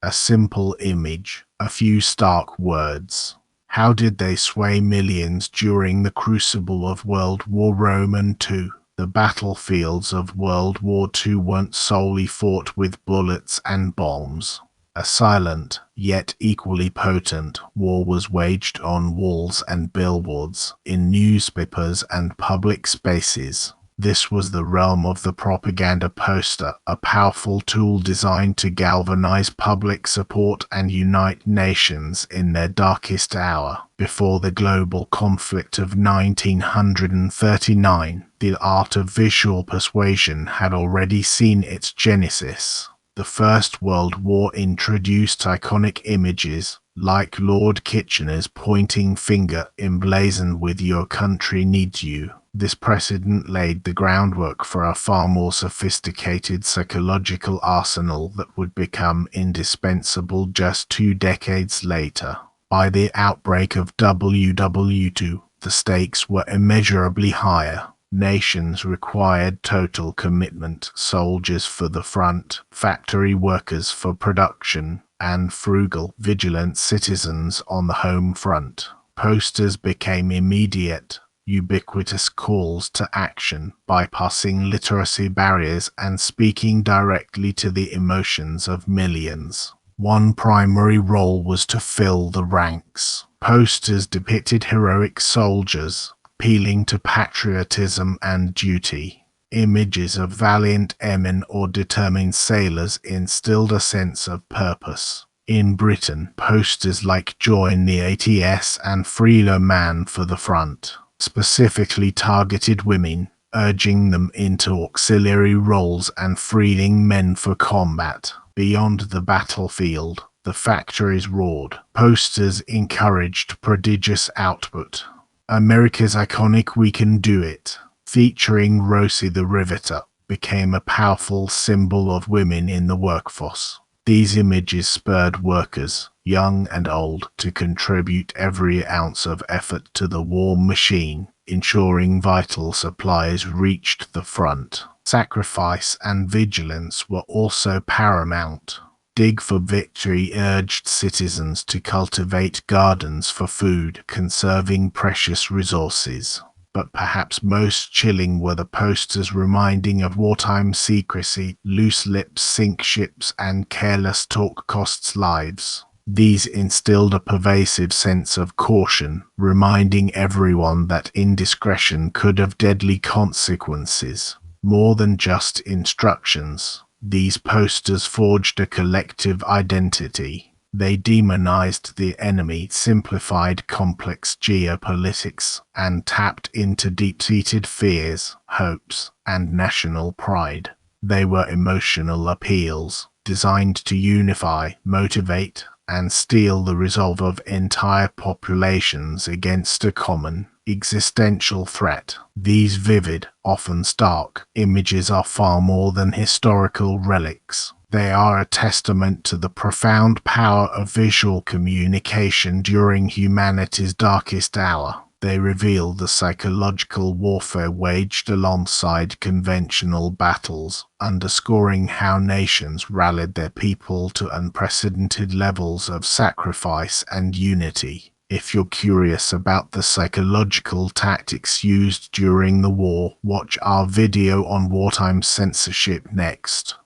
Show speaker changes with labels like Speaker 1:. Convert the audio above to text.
Speaker 1: A simple image, a few stark words. How did they sway millions during the crucible of World War II? The battlefields of World War II weren't solely fought with bullets and bombs. A silent, yet equally potent, war was waged on walls and billboards, in newspapers and public spaces. This was the realm of the propaganda poster, a powerful tool designed to galvanize public support and unite nations in their darkest hour. Before the global conflict of 1939, the art of visual persuasion had already seen its genesis. The First World War introduced iconic images, like Lord Kitchener's pointing finger emblazoned with "Your country needs you." This precedent laid the groundwork for a far more sophisticated psychological arsenal that would become indispensable just 2 decades later. By the outbreak of WWII, the stakes were immeasurably higher. Nations required total commitment, soldiers for the front, factory workers for production, and frugal, vigilant citizens on the home front. Posters became immediate, ubiquitous calls to action, bypassing literacy barriers and speaking directly to the emotions of millions. One primary role was to fill the ranks. Posters depicted heroic soldiers, appealing to patriotism and duty. Images of valiant airmen or determined sailors instilled a sense of purpose. In Britain, posters like "Join the ATS" and "Free the Man for the Front" specifically targeted women, urging them into auxiliary roles and freeing men for combat. Beyond the battlefield, the factories roared. Posters encouraged prodigious output. America's iconic "We Can Do It," featuring Rosie the Riveter, became a powerful symbol of women in the workforce. These images spurred workers, young and old, to contribute every ounce of effort to the war machine, ensuring vital supplies reached the front. Sacrifice and vigilance were also paramount. Dig for Victory urged citizens to cultivate gardens for food, conserving precious resources. But perhaps most chilling were the posters reminding of wartime secrecy. Loose lips sink ships and careless talk costs lives. These instilled a pervasive sense of caution, reminding everyone that indiscretion could have deadly consequences. More than just instructions, these posters forged a collective identity. They demonized the enemy, simplified complex geopolitics, and tapped into deep-seated fears, hopes, and national pride. They were emotional appeals, designed to unify, motivate, and steel the resolve of entire populations against a common, existential threat. These vivid, often stark, images are far more than historical relics. They are a testament to the profound power of visual communication during humanity's darkest hour. They reveal the psychological warfare waged alongside conventional battles, underscoring how nations rallied their people to unprecedented levels of sacrifice and unity. If you're curious about the psychological tactics used during the war, watch our video on wartime censorship next.